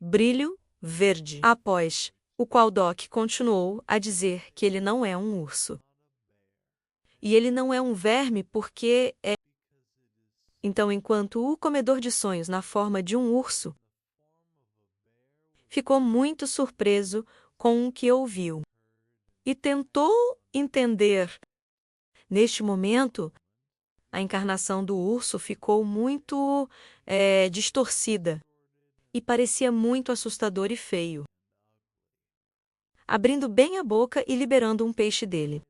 brilho verde, após o qual Doc continuou a dizer que ele não é um urso. E ele não é um verme porque é. Então, enquanto o comedor de sonhos na forma de um urso ficou muito surpreso com o que ouviu e tentou entender. Neste momento, a encarnação do urso ficou muito distorcida e parecia muito assustador e feio, abrindo bem a boca e liberando um peixe dele,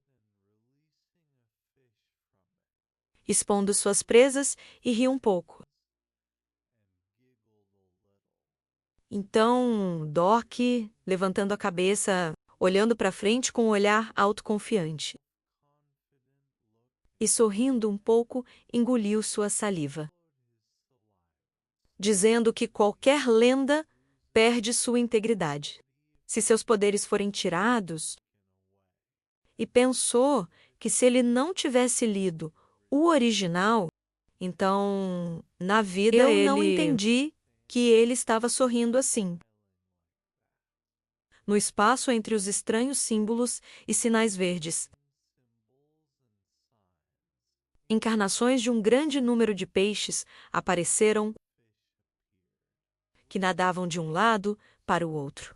expondo suas presas e riu um pouco. Então, Doc, levantando a cabeça, olhando para frente com um olhar autoconfiante e sorrindo um pouco, engoliu sua saliva, dizendo que qualquer lenda perde sua integridade se seus poderes forem tirados, e pensou que se ele não tivesse lido o original, então, na vida eu não entendi que ele estava sorrindo assim. No espaço entre os estranhos símbolos e sinais verdes, encarnações de um grande número de peixes apareceram que nadavam de um lado para o outro.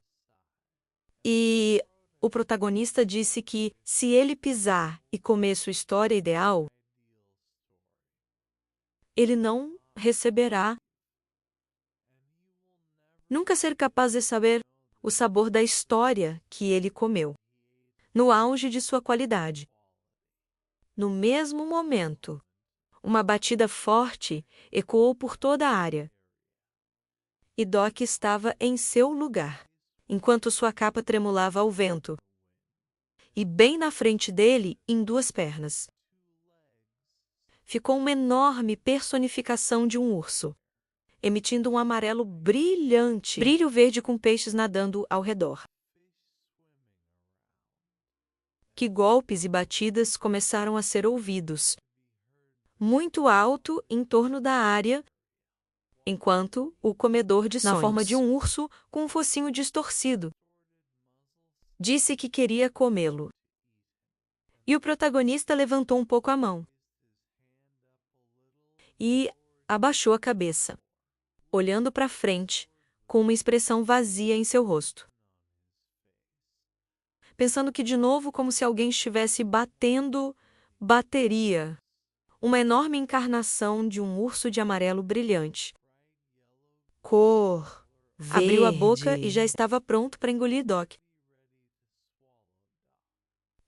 E o protagonista disse que, se ele pisar e comer sua história ideal, ele não receberá. Nunca ser capaz de saber o sabor da história que ele comeu, no auge de sua qualidade. No mesmo momento, uma batida forte ecoou por toda a área. E Doc estava em seu lugar, enquanto sua capa tremulava ao vento. E bem na frente dele, em duas pernas, ficou uma enorme personificação de um urso, emitindo um amarelo brilhante, brilho verde com peixes nadando ao redor. Que golpes e batidas começaram a ser ouvidos, muito alto em torno da área, enquanto o comedor de sonhos, na forma de um urso com um focinho distorcido, disse que queria comê-lo. E o protagonista levantou um pouco a mão e abaixou a cabeça, olhando para frente, com uma expressão vazia em seu rosto, pensando que de novo, como se alguém estivesse bateria, uma enorme encarnação de um urso de amarelo brilhante. Cor verde. Abriu a boca e já estava pronto para engolir Doc,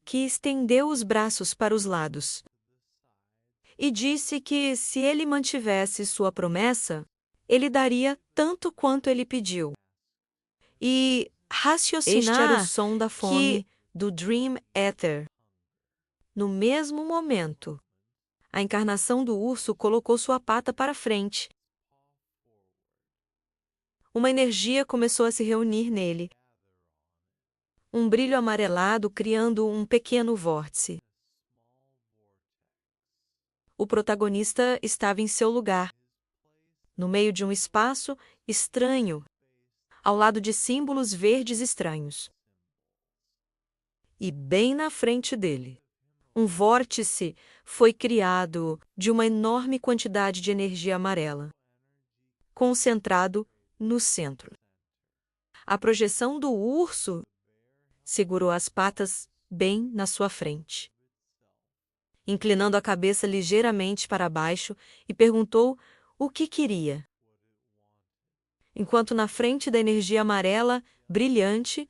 que estendeu os braços para os lados e disse que, se ele mantivesse sua promessa, ele daria tanto quanto ele pediu. E raciocinar este era o som da fome do Dream Ether. No mesmo momento, a encarnação do urso colocou sua pata para frente. Uma energia começou a se reunir nele. Um brilho amarelado criando um pequeno vórtice. O protagonista estava em seu lugar, no meio de um espaço estranho, ao lado de símbolos verdes estranhos. E bem na frente dele, um vórtice foi criado de uma enorme quantidade de energia amarela, concentrado no centro. A projeção do urso segurou as patas bem na sua frente, inclinando a cabeça ligeiramente para baixo, e perguntou o que queria. Enquanto na frente da energia amarela, brilhante,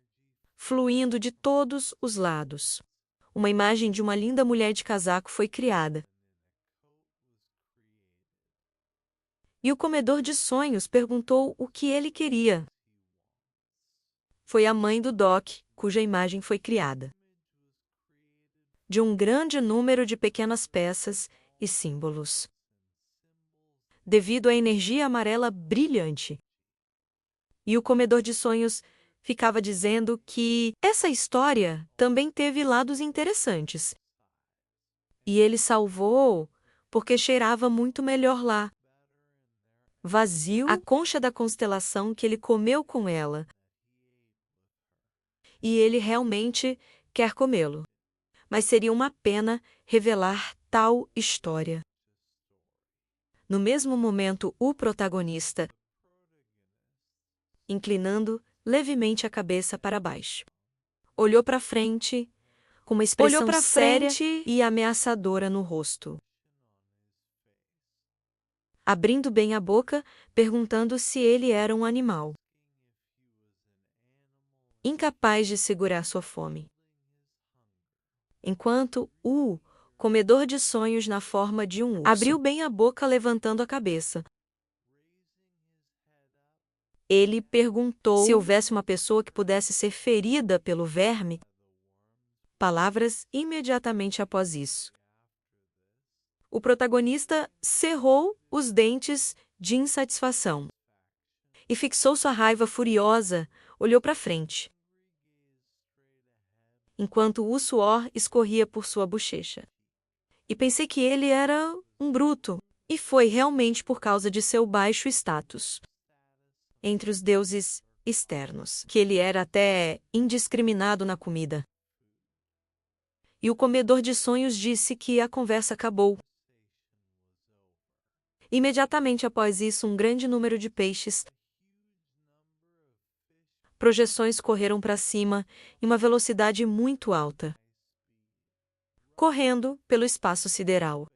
fluindo de todos os lados, uma imagem de uma linda mulher de casaco foi criada. E o comedor de sonhos perguntou o que ele queria. Foi a mãe do Doc, cuja imagem foi criada, de um grande número de pequenas peças e símbolos, devido à energia amarela brilhante. E o comedor de sonhos ficava dizendo que essa história também teve lados interessantes. E ele salvou porque cheirava muito melhor lá. vazio, a concha da constelação que ele comeu com ela. E ele realmente quer comê-lo. Mas seria uma pena revelar tal história. No mesmo momento, o protagonista, inclinando levemente a cabeça para baixo, olhou para frente, com uma expressão séria e ameaçadora no rosto. Abrindo bem a boca, perguntando se ele era um animal. Incapaz de segurar sua fome. Enquanto o comedor de sonhos na forma de um urso abriu bem a boca levantando a cabeça. Ele perguntou se houvesse uma pessoa que pudesse ser ferida pelo verme. Palavras imediatamente após isso. O protagonista cerrou os dentes de insatisfação e fixou sua raiva furiosa, olhou para frente, enquanto o suor escorria por sua bochecha. E pensei que ele era um bruto, e foi realmente por causa de seu baixo status entre os deuses externos, que ele era até indiscriminado na comida. E o comedor de sonhos disse que a conversa acabou. Imediatamente após isso, um grande número de peixes, projeções correram para cima em uma velocidade muito alta, correndo pelo espaço sideral,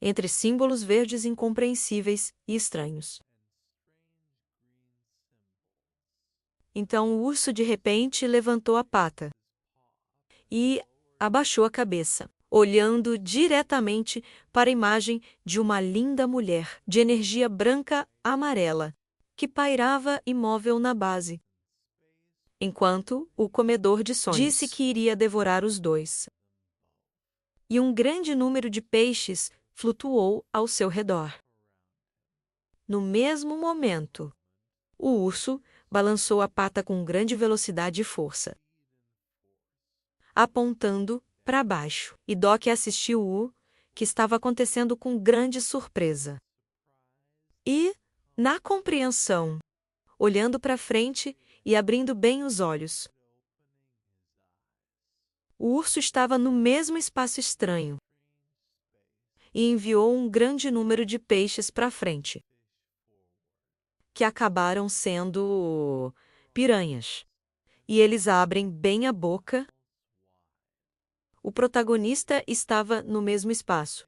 entre símbolos verdes incompreensíveis e estranhos. Então o urso de repente levantou a pata e abaixou a cabeça, olhando diretamente para a imagem de uma linda mulher de energia branca-amarela, que pairava imóvel na base, enquanto o comedor de sonhos disse que iria devorar os dois. E um grande número de peixes flutuou ao seu redor. No mesmo momento, o urso balançou a pata com grande velocidade e força, apontando para baixo, e Doc assistiu o que estava acontecendo com grande surpresa. E, na compreensão, olhando para frente e abrindo bem os olhos, o urso estava no mesmo espaço estranho e enviou um grande número de peixes para frente, que acabaram sendo piranhas. E eles abrem bem a boca. O protagonista estava no mesmo espaço,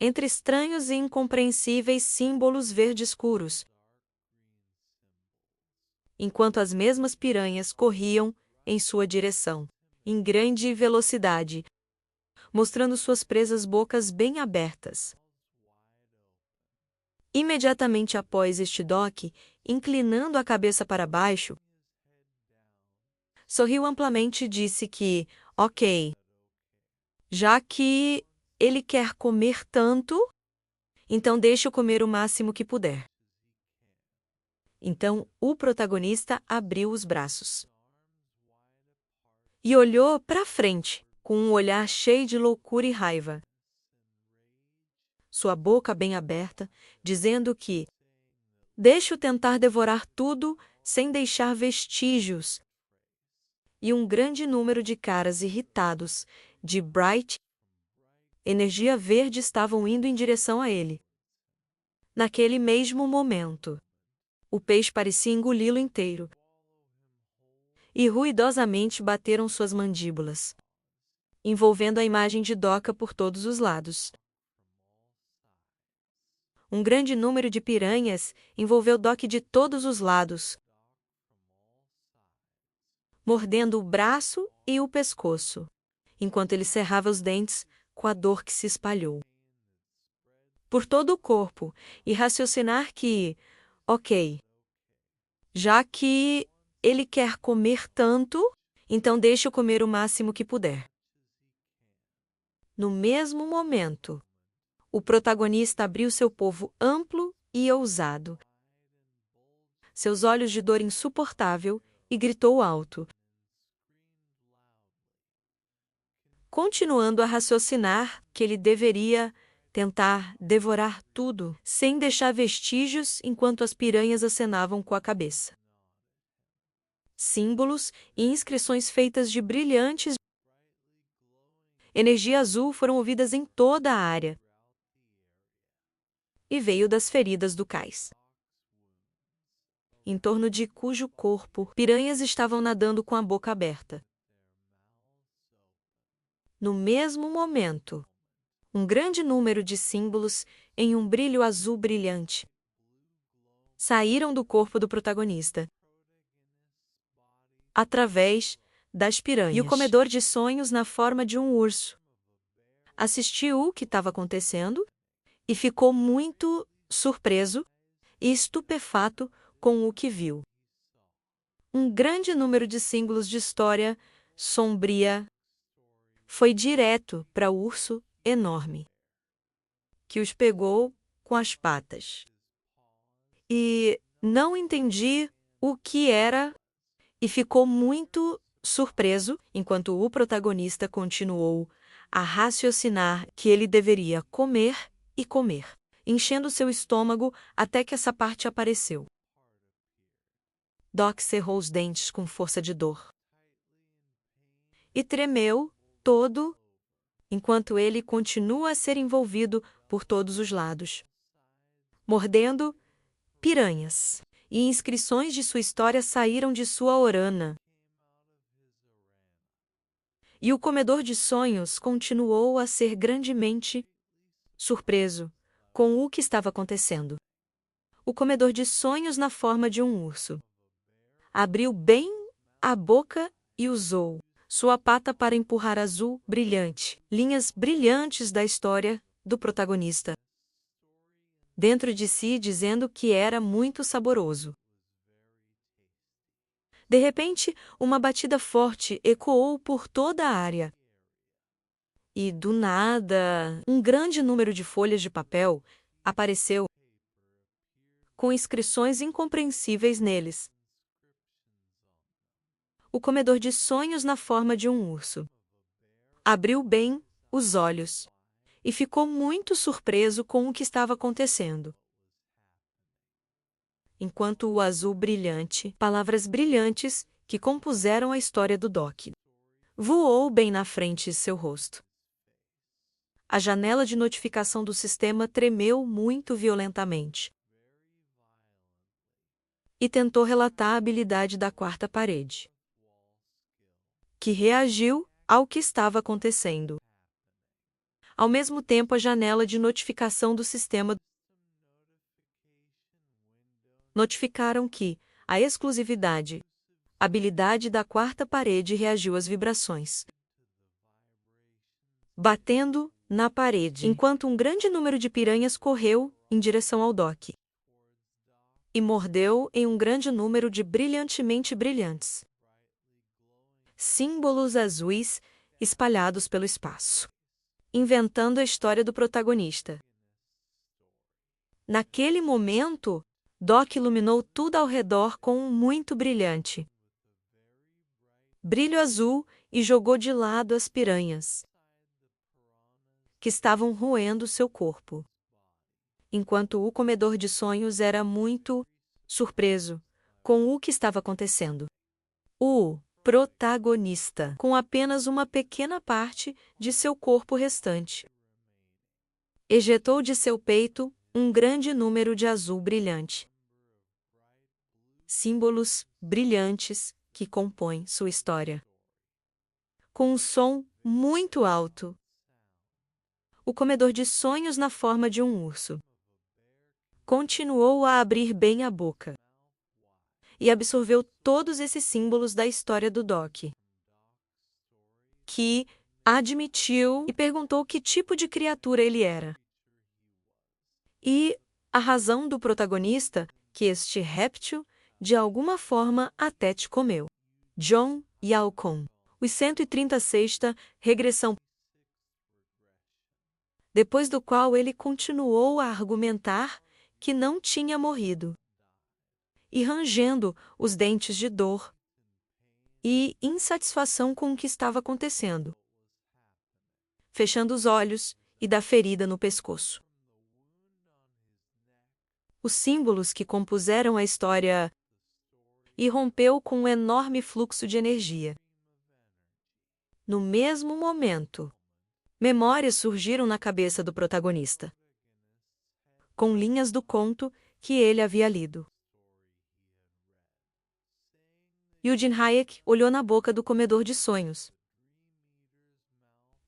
entre estranhos e incompreensíveis símbolos verde escuros, enquanto as mesmas piranhas corriam em sua direção, em grande velocidade, mostrando suas presas bocas bem abertas. Imediatamente após este Doc, inclinando a cabeça para baixo, sorriu amplamente e disse que, ok, já que ele quer comer tanto, então deixe-o comer o máximo que puder. Então o protagonista abriu os braços e olhou para frente, com um olhar cheio de loucura e raiva. Sua boca bem aberta, dizendo que deixe-o tentar devorar tudo sem deixar vestígios. E um grande número de caras irritados, de Bright, energia verde, estavam indo em direção a ele. Naquele mesmo momento, o peixe parecia engoli-lo inteiro. E ruidosamente bateram suas mandíbulas, envolvendo a imagem de Doca por todos os lados. Um grande número de piranhas envolveu Doc de todos os lados, mordendo o braço e o pescoço, enquanto ele cerrava os dentes com a dor que se espalhou por todo o corpo, e raciocinar que, ok, já que ele quer comer tanto, então deixe-o comer o máximo que puder. No mesmo momento, o protagonista abriu seu povo amplo e ousado, seus olhos de dor insuportável, e gritou alto, continuando a raciocinar que ele deveria tentar devorar tudo, sem deixar vestígios enquanto as piranhas acenavam com a cabeça. Símbolos e inscrições feitas de brilhantes energia azul foram ouvidas em toda a área. E veio das feridas do cais, em torno de cujo corpo piranhas estavam nadando com a boca aberta. No mesmo momento, um grande número de símbolos em um brilho azul brilhante saíram do corpo do protagonista, através das piranhas. E o comedor de sonhos na forma de um urso assistiu o que estava acontecendo e ficou muito surpreso e estupefato com o que viu. Um grande número de símbolos de história sombria foi direto para o urso enorme, que os pegou com as patas. E não entendi o que era e ficou muito surpreso enquanto o protagonista continuou a raciocinar que ele deveria comer e comer, enchendo seu estômago até que essa parte apareceu. Doc cerrou os dentes com força de dor e tremeu todo enquanto ele continua a ser envolvido por todos os lados, mordendo piranhas, e inscrições de sua história saíram de sua orana. E o comedor de sonhos continuou a ser grandemente surpreso com o que estava acontecendo. O comedor de sonhos na forma de um urso abriu bem a boca e usou sua pata para empurrar azul brilhante, linhas brilhantes da história do protagonista dentro de si, dizendo que era muito saboroso. De repente, uma batida forte ecoou por toda a área. E, do nada, um grande número de folhas de papel apareceu, com inscrições incompreensíveis neles. O comedor de sonhos na forma de um urso abriu bem os olhos e ficou muito surpreso com o que estava acontecendo. Enquanto o azul brilhante, palavras brilhantes que compuseram a história do Doc, voou bem na frente de seu rosto. A janela de notificação do sistema tremeu muito violentamente e tentou relatar a habilidade da quarta parede, que reagiu ao que estava acontecendo. Ao mesmo tempo, a janela de notificação do sistema notificaram que a exclusividade, habilidade da quarta parede reagiu às vibrações, batendo na parede, enquanto um grande número de piranhas correu em direção ao Doc e mordeu em um grande número de brilhantemente brilhantes símbolos azuis espalhados pelo espaço, inventando a história do protagonista. Naquele momento, Doc iluminou tudo ao redor com um muito brilhante brilho azul e jogou de lado as piranhas que estavam roendo seu corpo, enquanto o comedor de sonhos era muito surpreso com o que estava acontecendo. O protagonista, com apenas uma pequena parte de seu corpo restante, ejetou de seu peito um grande número de azul brilhante, símbolos brilhantes que compõem sua história. Com um som muito alto, o comedor de sonhos na forma de um urso continuou a abrir bem a boca e absorveu todos esses símbolos da história do Doc, que admitiu e perguntou que tipo de criatura ele era. E a razão do protagonista, que este réptil, de alguma forma, até te comeu. John Yalcon, os 136ª regressão, depois do qual ele continuou a argumentar que não tinha morrido, e rangendo os dentes de dor e insatisfação com o que estava acontecendo, fechando os olhos e da ferida no pescoço. Os símbolos que compuseram a história irrompeu com um enorme fluxo de energia. No mesmo momento, memórias surgiram na cabeça do protagonista, com linhas do conto que ele havia lido. Eugene Hayek olhou na boca do comedor de sonhos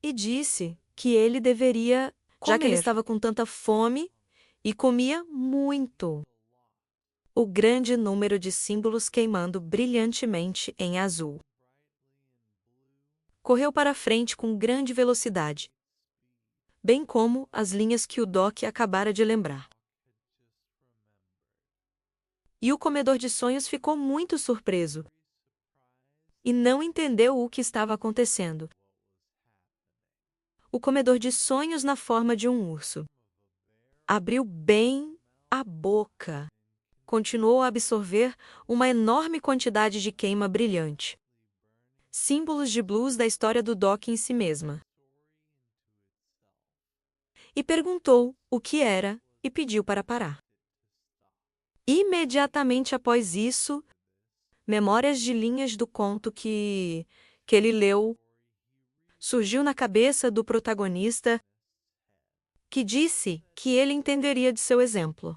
e disse que ele deveria comer, já que ele estava com tanta fome e comia muito. O grande número de símbolos queimando brilhantemente em azul. Correu para frente com grande velocidade, bem como as linhas que o Doc acabara de lembrar. E o comedor de sonhos ficou muito surpreso e não entendeu o que estava acontecendo. O comedor de sonhos na forma de um urso abriu bem a boca. Continuou a absorver uma enorme quantidade de queima brilhante. Símbolos de blues da história do Doc em si mesma. E perguntou o que era e pediu para parar. Imediatamente após isso, memórias de linhas do conto que ele leu surgiu na cabeça do protagonista, que disse que ele entenderia de seu exemplo.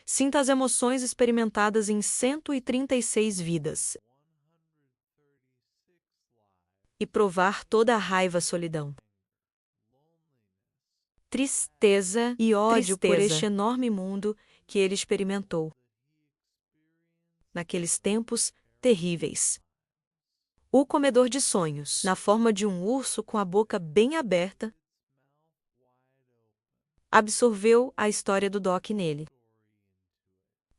Sinta as emoções experimentadas em 136 vidas e provar toda a raiva, solidão, tristeza e ódio por este enorme mundo que ele experimentou naqueles tempos terríveis. O comedor de sonhos, na forma de um urso com a boca bem aberta, absorveu a história do Doc nele,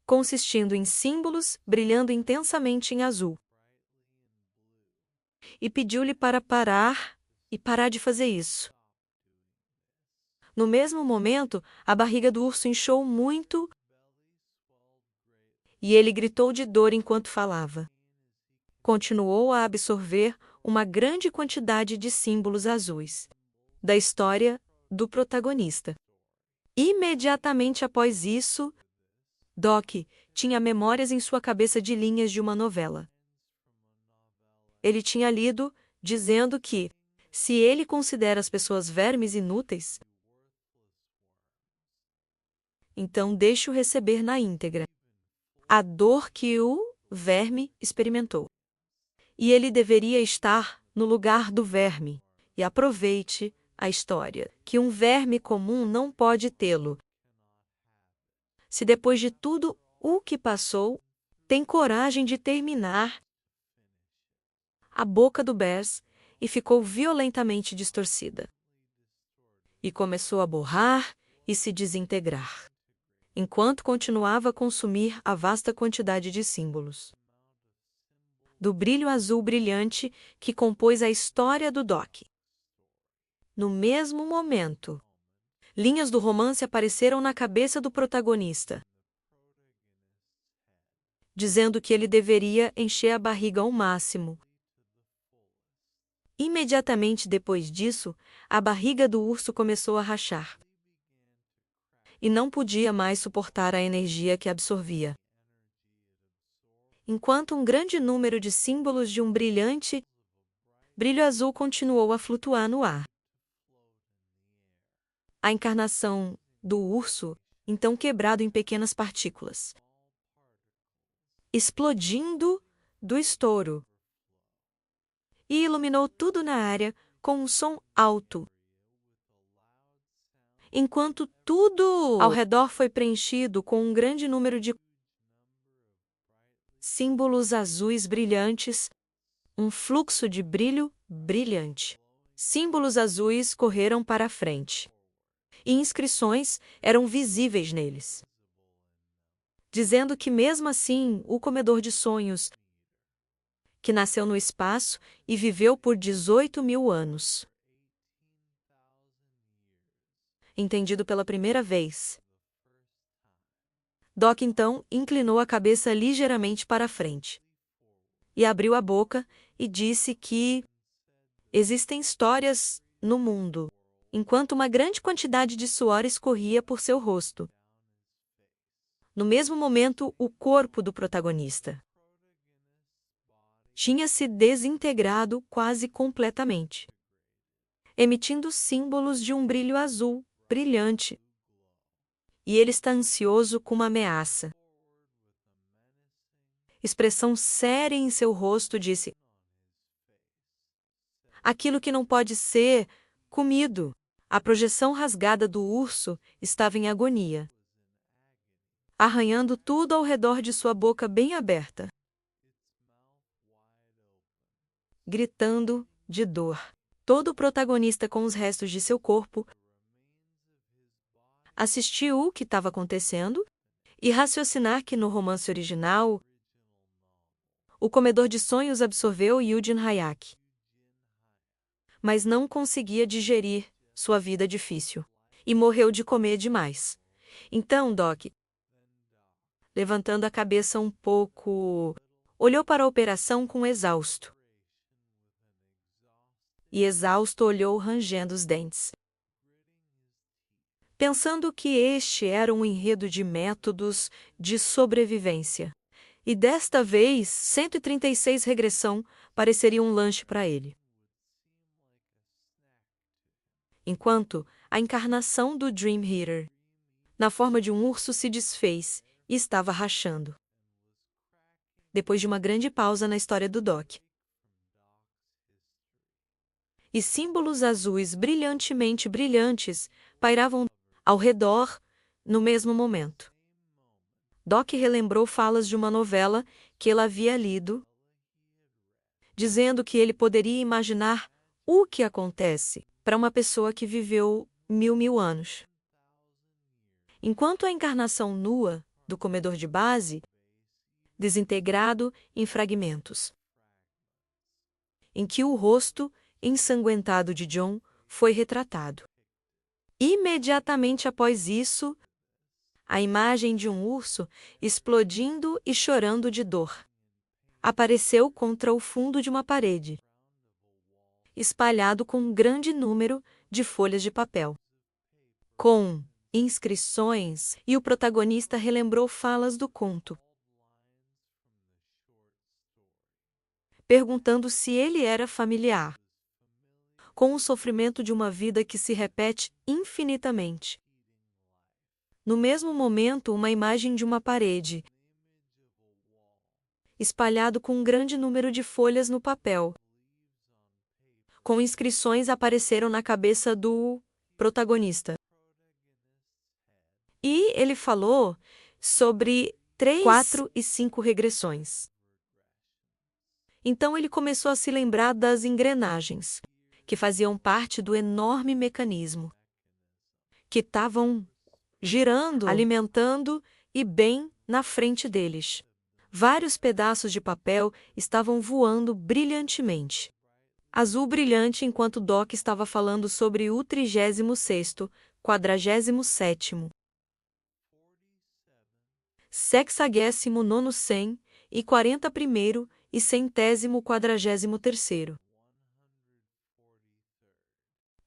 consistindo em símbolos brilhando intensamente em azul. E pediu-lhe para parar e parar de fazer isso. No mesmo momento, a barriga do urso inchou muito e ele gritou de dor enquanto falava. Continuou a absorver uma grande quantidade de símbolos azuis da história do protagonista. Imediatamente após isso, Doc tinha memórias em sua cabeça de linhas de uma novela. Ele tinha lido dizendo que, se ele considera as pessoas vermes inúteis, então deixe-o receber na íntegra a dor que o verme experimentou. E ele deveria estar no lugar do verme, e aproveite a história, que um verme comum não pode tê-lo. Se depois de tudo o que passou, tem coragem de terminar a boca do Bess e ficou violentamente distorcida. E começou a borrar e se desintegrar, enquanto continuava a consumir a vasta quantidade de símbolos do brilho azul brilhante que compôs a história do Doc. No mesmo momento, linhas do romance apareceram na cabeça do protagonista, dizendo que ele deveria encher a barriga ao máximo. Imediatamente depois disso, a barriga do urso começou a rachar e não podia mais suportar a energia que absorvia. Enquanto um grande número de símbolos de um brilhante brilho azul continuou a flutuar no ar. A encarnação do urso, então quebrado em pequenas partículas, explodindo do estouro, e iluminou tudo na área com um som alto, enquanto tudo ao redor foi preenchido com um grande número de símbolos azuis brilhantes, um fluxo de brilho brilhante. Símbolos azuis correram para a frente, e inscrições eram visíveis neles, dizendo que mesmo assim o comedor de sonhos, que nasceu no espaço e viveu por 18.000 anos, entendido pela primeira vez. Doc então inclinou a cabeça ligeiramente para a frente e abriu a boca e disse que existem histórias no mundo, enquanto uma grande quantidade de suor escorria por seu rosto. No mesmo momento, o corpo do protagonista tinha se desintegrado quase completamente, emitindo símbolos de um brilho azul brilhante. E ele está ansioso com uma ameaça. Expressão séria em seu rosto disse: aquilo que não pode ser comido. A projeção rasgada do urso estava em agonia, arranhando tudo ao redor de sua boca bem aberta, gritando de dor. Todo o protagonista com os restos de seu corpo assistiu o que estava acontecendo e raciocinar que no romance original o comedor de sonhos absorveu Eugene Hayek, mas não conseguia digerir sua vida difícil e morreu de comer demais. Então Doc, levantando a cabeça um pouco, olhou para a operação com exausto. E exausto olhou rangendo os dentes, pensando que este era um enredo de métodos de sobrevivência. E desta vez, 136 regressão pareceria um lanche para ele. Enquanto a encarnação do Dream Eater, na forma de um urso, se desfez e estava rachando. Depois de uma grande pausa na história do Doc, e símbolos azuis brilhantemente brilhantes pairavam ao redor no mesmo momento. Doc relembrou falas de uma novela que ele havia lido, dizendo que ele poderia imaginar o que acontece para uma pessoa que viveu mil anos. Enquanto a encarnação nua do comedor de base, desintegrado em fragmentos, em que o rosto ensanguentado de John foi retratado. Imediatamente após isso, a imagem de um urso explodindo e chorando de dor apareceu contra o fundo de uma parede, espalhado com um grande número de folhas de papel, com inscrições, e o protagonista relembrou falas do conto, perguntando se ele era familiar com o sofrimento de uma vida que se repete infinitamente. No mesmo momento, uma imagem de uma parede, espalhado com um grande número de folhas no papel, com inscrições, apareceram na cabeça do protagonista. E ele falou sobre 3, 4 e 5 regressões. Então ele começou a se lembrar das engrenagens, que faziam parte do enorme mecanismo, que estavam girando, alimentando e bem na frente deles. Vários pedaços de papel estavam voando brilhantemente. Azul brilhante, enquanto Doc estava falando sobre o 36º, 47º, 69º, 100 e 41º e 143º.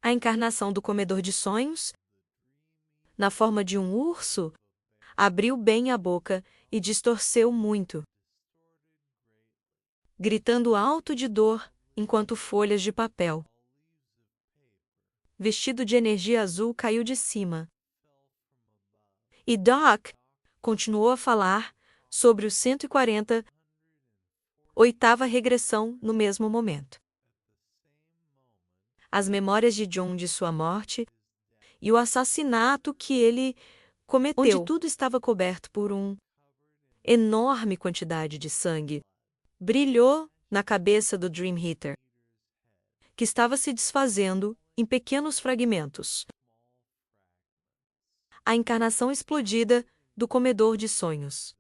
A encarnação do comedor de sonhos, na forma de um urso, abriu bem a boca e distorceu muito, gritando alto de dor enquanto folhas de papel, vestido de energia azul, caiu de cima. E Doc continuou a falar sobre o 140, oitava regressão no mesmo momento. As memórias de John de sua morte e o assassinato que ele cometeu, onde tudo estava coberto por uma enorme quantidade de sangue, brilhou na cabeça do Dream Eater, que estava se desfazendo em pequenos fragmentos. A encarnação explodida do comedor de sonhos,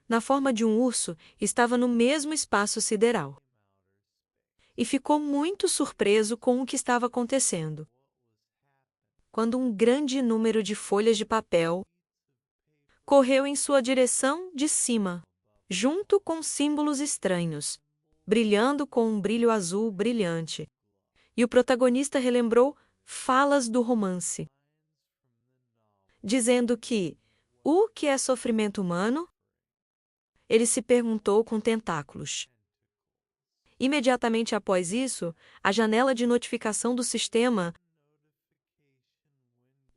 na forma de um urso, estava no mesmo espaço sideral. E ficou muito surpreso com o que estava acontecendo, quando um grande número de folhas de papel correu em sua direção de cima, junto com símbolos estranhos, brilhando com um brilho azul brilhante, E o protagonista relembrou falas do romance, dizendo que o que é sofrimento humano? Ele se perguntou com tentáculos. Imediatamente após isso, a janela de notificação do sistema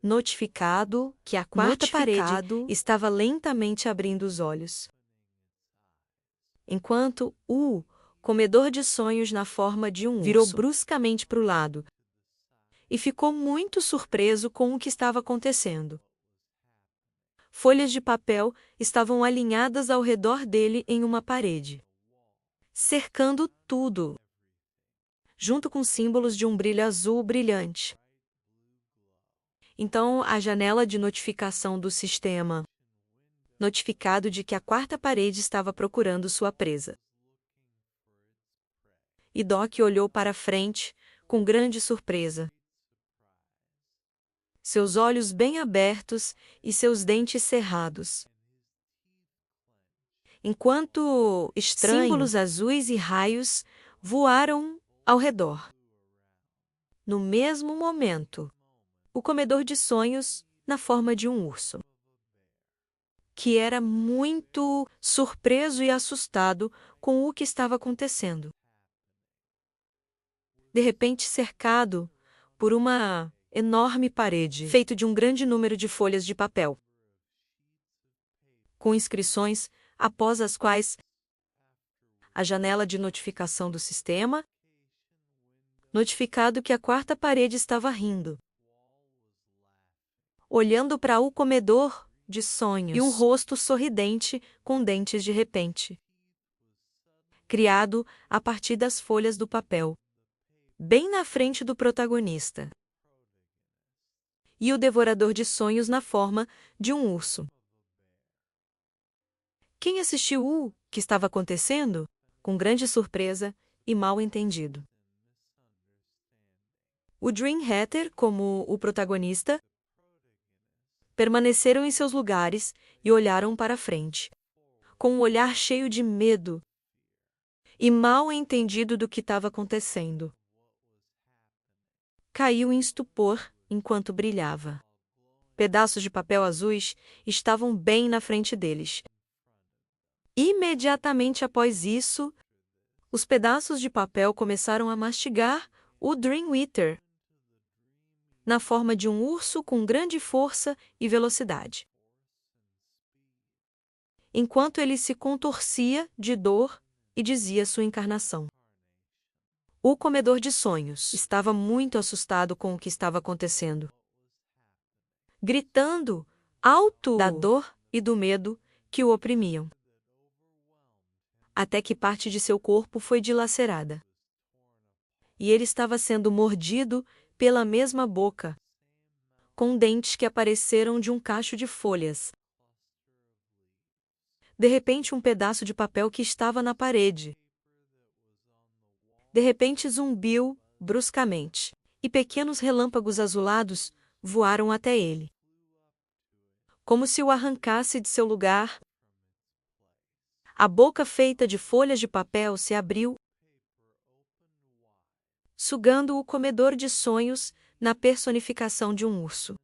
notificado que a quarta parede estava lentamente abrindo os olhos. Enquanto o comedor de sonhos na forma de um virou bruscamente para o lado e ficou muito surpreso com o que estava acontecendo. Folhas de papel estavam alinhadas ao redor dele em uma parede, cercando tudo, junto com símbolos de um brilho azul brilhante. Então, a janela de notificação do sistema, notificado de que a quarta parede estava procurando sua presa. E Doc olhou para frente com grande surpresa. Seus olhos bem abertos e seus dentes cerrados. Enquanto símbolos azuis e raios voaram ao redor. No mesmo momento, o comedor de sonhos na forma de um urso, que era muito surpreso e assustado com o que estava acontecendo. De repente, cercado por uma enorme parede, feita de um grande número de folhas de papel, com inscrições após as quais a janela de notificação do sistema, notificado que a quarta parede estava rindo, olhando para o comedor de sonhos e um rosto sorridente com dentes de repente, criado a partir das folhas do papel, bem na frente do protagonista. E o devorador de sonhos na forma de um urso. Quem assistiu o que estava acontecendo? Com grande surpresa e mal entendido. O Dream Hatter, como o protagonista, permaneceram em seus lugares e olharam para frente, com um olhar cheio de medo e mal entendido do que estava acontecendo. Caiu em estupor enquanto brilhava. Pedaços de papel azuis estavam bem na frente deles. Imediatamente após isso, os pedaços de papel começaram a mastigar o Dreamweaver, na forma de um urso com grande força e velocidade. Enquanto ele se contorcia de dor e dizia sua encarnação. O comedor de sonhos estava muito assustado com o que estava acontecendo, gritando alto da dor e do medo que o oprimiam, até que parte de seu corpo foi dilacerada. E ele estava sendo mordido pela mesma boca, com dentes que apareceram de um cacho de folhas. De repente, um pedaço de papel que estava na parede. De repente, zumbiu bruscamente, e pequenos relâmpagos azulados voaram até ele, como se o arrancasse de seu lugar. A boca feita de folhas de papel se abriu, sugando o comedor de sonhos na personificação de um urso,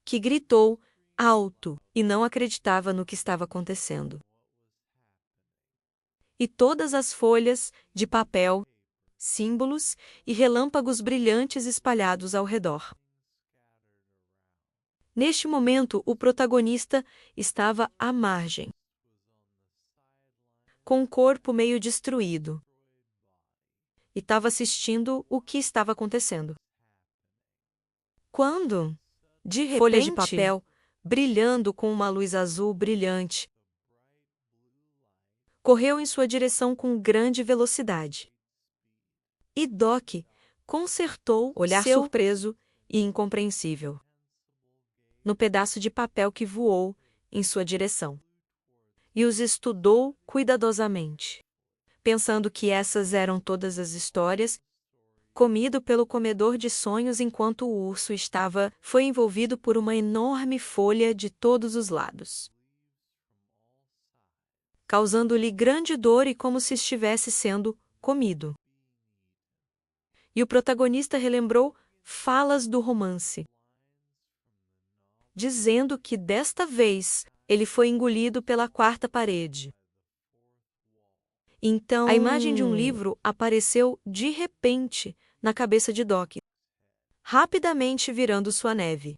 que gritou alto e não acreditava no que estava acontecendo. E todas as folhas de papel, símbolos e relâmpagos brilhantes espalhados ao redor. Neste momento, o protagonista estava à margem, com o corpo meio destruído, e estava assistindo o que estava acontecendo. Quando, de repente, folhas de papel, brilhando com uma luz azul brilhante, correu em sua direção com grande velocidade. E Doc consertou olhar surpreso e incompreensível no pedaço de papel que voou em sua direção, e os estudou cuidadosamente, pensando que essas eram todas as histórias, comido pelo comedor de sonhos enquanto o urso foi envolvido por uma enorme folha de todos os lados, causando-lhe grande dor e como se estivesse sendo comido. E o protagonista relembrou falas do romance, dizendo que desta vez ele foi engolido pela quarta parede. Então, a imagem de um livro apareceu de repente na cabeça de Doc, rapidamente virando sua neve.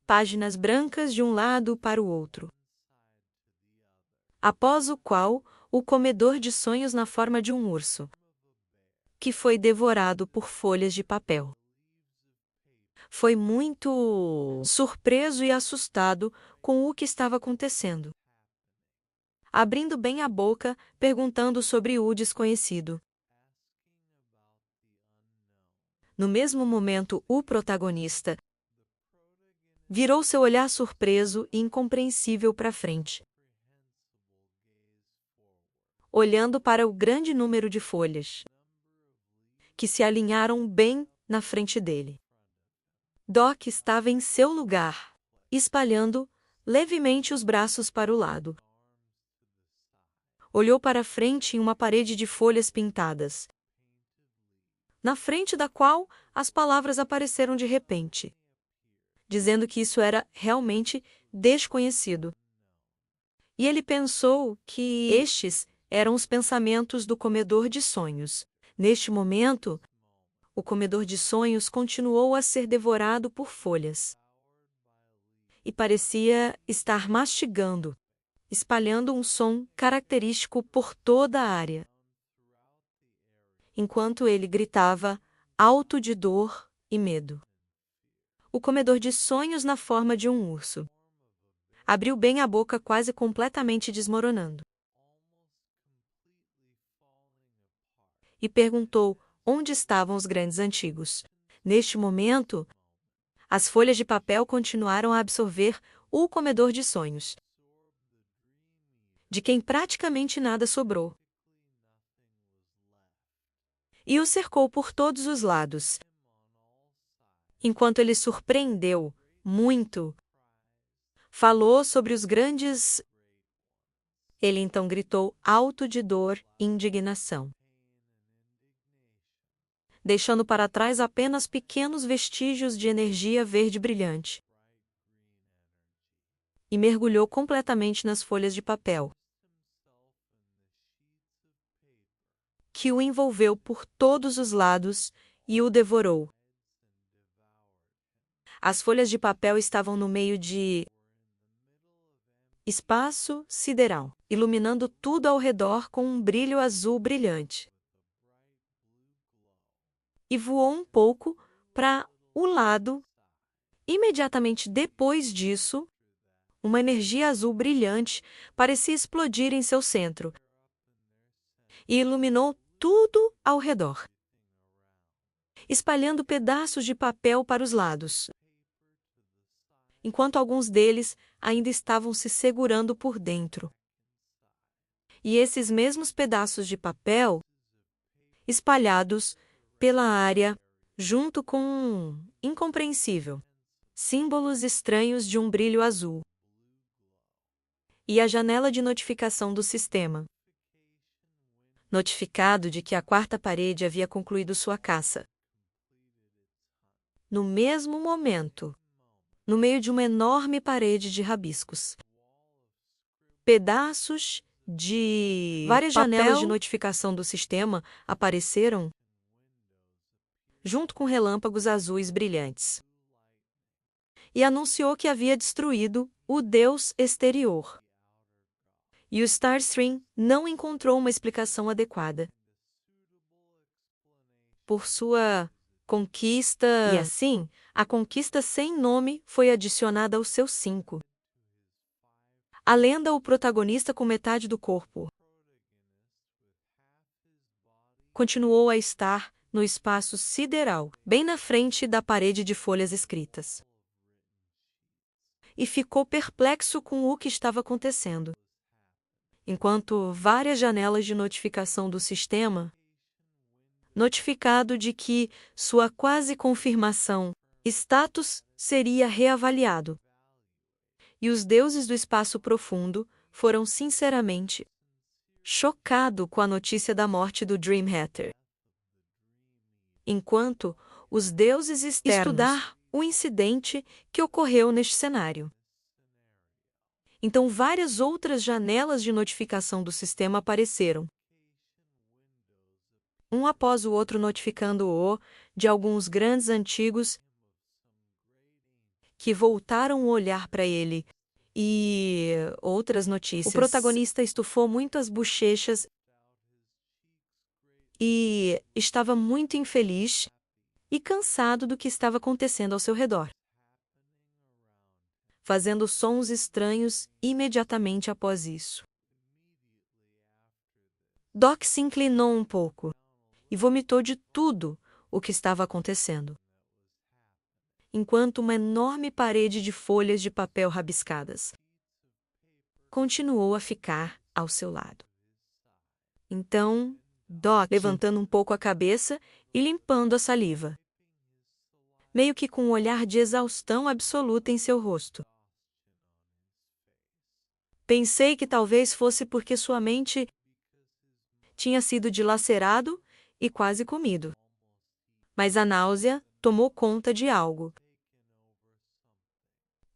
Páginas brancas de um lado para o outro. Após o qual, o comedor de sonhos na forma de um urso, que foi devorado por folhas de papel. Foi muito surpreso e assustado com o que estava acontecendo, abrindo bem a boca, perguntando sobre o desconhecido. No mesmo momento, o protagonista virou seu olhar surpreso e incompreensível para frente, olhando para o grande número de folhas que se alinharam bem na frente dele. Doc estava em seu lugar, espalhando levemente os braços para o lado. Olhou para frente em uma parede de folhas pintadas, na frente da qual as palavras apareceram de repente, dizendo que isso era realmente desconhecido. E ele pensou que estes eram os pensamentos do comedor de sonhos. Neste momento, o comedor de sonhos continuou a ser devorado por folhas. E parecia estar mastigando, espalhando um som característico por toda a área, enquanto ele gritava, alto de dor e medo. O comedor de sonhos na forma de um urso abriu bem a boca, quase completamente desmoronando, e perguntou onde estavam os grandes antigos. Neste momento, as folhas de papel continuaram a absorver o comedor de sonhos, de quem praticamente nada sobrou, e o cercou por todos os lados. Enquanto ele surpreendeu muito, falou sobre os grandes... Ele então gritou alto de dor e indignação, deixando para trás apenas pequenos vestígios de energia verde brilhante, e mergulhou completamente nas folhas de papel, que o envolveu por todos os lados e o devorou. As folhas de papel estavam no meio de espaço sideral, iluminando tudo ao redor com um brilho azul brilhante. E voou um pouco para o lado. Imediatamente depois disso, uma energia azul brilhante parecia explodir em seu centro e iluminou tudo ao redor, espalhando pedaços de papel para os lados, enquanto alguns deles ainda estavam se segurando por dentro. E esses mesmos pedaços de papel, espalhados pela área, junto com incompreensível, símbolos estranhos de um brilho azul. E a janela de notificação do sistema, notificado de que a quarta parede havia concluído sua caça. No mesmo momento, no meio de uma enorme parede de rabiscos, pedaços de várias janelas de notificação do sistema apareceram, junto com relâmpagos azuis brilhantes, e anunciou que havia destruído o Deus exterior. E o Starstream não encontrou uma explicação adequada por sua conquista, e assim, a conquista sem nome foi adicionada aos seus 5. A lenda o protagonista com metade do corpo continuou a estar no espaço sideral, bem na frente da parede de folhas escritas. E ficou perplexo com o que estava acontecendo, enquanto várias janelas de notificação do sistema, notificado de que sua quase confirmação, status seria reavaliado. E os deuses do espaço profundo foram sinceramente chocados com a notícia da morte do Dream Hatter. enquanto os deuses externos estudar o incidente que ocorreu neste cenário. Então, várias outras janelas de notificação do sistema apareceram, um após o outro, notificando-o de alguns grandes antigos que voltaram o olhar para ele, e outras notícias. O protagonista estufou muito as bochechas e estava muito infeliz e cansado do que estava acontecendo ao seu redor, fazendo sons estranhos imediatamente após isso. Doc se inclinou um pouco e vomitou de tudo o que estava acontecendo, enquanto uma enorme parede de folhas de papel rabiscadas continuou a ficar ao seu lado. Então, Doc, levantando um pouco a cabeça e limpando a saliva, meio que com um olhar de exaustão absoluta em seu rosto. Pensei que talvez fosse porque sua mente tinha sido dilacerado e quase comido. Mas a náusea tomou conta de algo.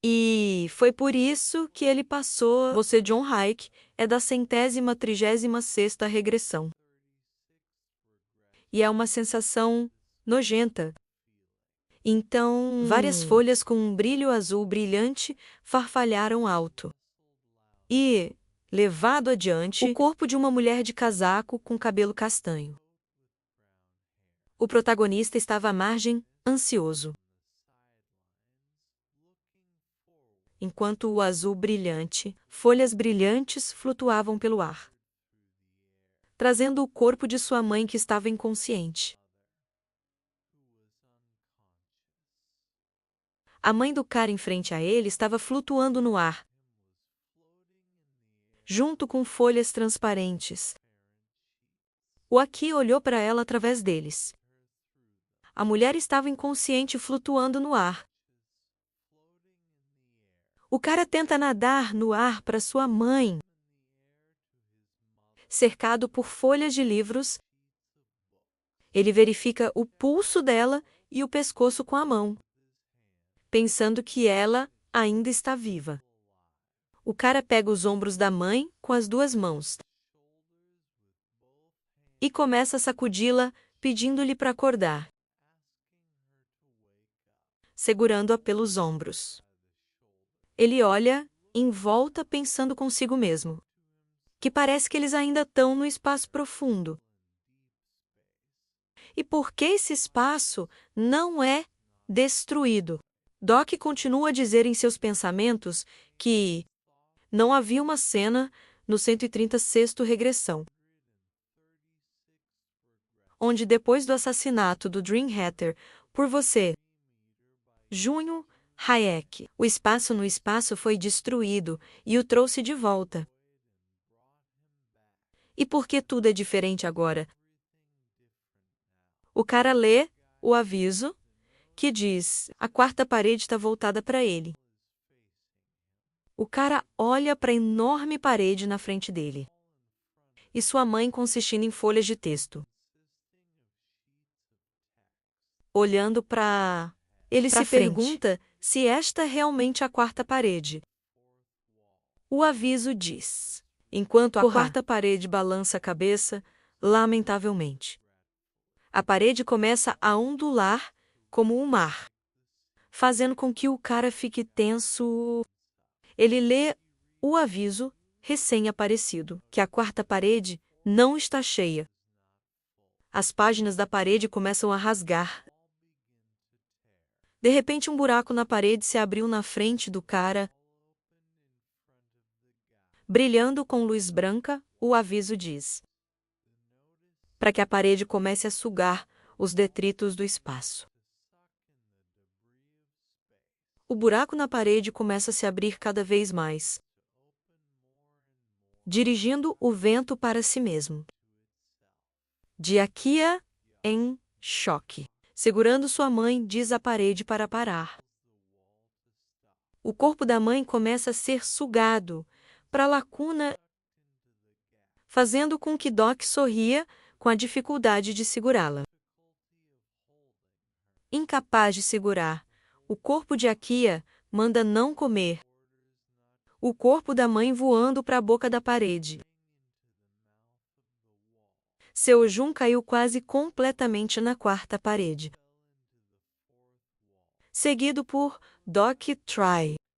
E foi por isso que ele passou. Você, John Hike, é da 136ª regressão. E é uma sensação nojenta. Então, várias folhas com um brilho azul brilhante farfalharam alto. E, levado adiante, o corpo de uma mulher de casaco com cabelo castanho. O protagonista estava à margem, ansioso, enquanto o azul brilhante, folhas brilhantes flutuavam pelo ar, trazendo o corpo de sua mãe que estava inconsciente. A mãe do cara em frente a ele estava flutuando no ar, junto com folhas transparentes. O Aki olhou para ela através deles. A mulher estava inconsciente flutuando no ar. O cara tenta nadar no ar para sua mãe, cercado por folhas de livros. Ele verifica o pulso dela e o pescoço com a mão, pensando que ela ainda está viva. O cara pega os ombros da mãe com as duas mãos e começa a sacudi-la, pedindo-lhe para acordar, segurando-a pelos ombros. Ele olha em volta pensando consigo mesmo, que parece que eles ainda estão no espaço profundo. E por que esse espaço não é destruído? Doc continua a dizer em seus pensamentos que não havia uma cena no 136º regressão, onde depois do assassinato do Dream Hatter por você, Junho Hayek, o espaço no espaço foi destruído e o trouxe de volta. E por que tudo é diferente agora? O cara lê o aviso que diz: a quarta parede está voltada para ele. O cara olha para a enorme parede na frente dele e sua mãe consistindo em folhas de texto. Olhando para ele, se pergunta se esta é realmente a quarta parede. O aviso diz, enquanto a quarta parede balança a cabeça, lamentavelmente. A parede começa a ondular como um mar, fazendo com que o cara fique tenso. Ele lê o aviso recém-aparecido, que a quarta parede não está cheia. As páginas da parede começam a rasgar. De repente, um buraco na parede se abriu na frente do cara. Brilhando com luz branca, o aviso diz: para que a parede comece a sugar os detritos do espaço. O buraco na parede começa a se abrir cada vez mais, dirigindo o vento para si mesmo. Diakia, em choque, segurando sua mãe, diz à parede para parar. O corpo da mãe começa a ser sugado para a lacuna, fazendo com que Doc sorria com a dificuldade de segurá-la. incapaz de segurar. O corpo de Akia manda não comer. O corpo da mãe voando para a boca da parede. Seojun caiu quase completamente na quarta parede. Seguido por Doc Try.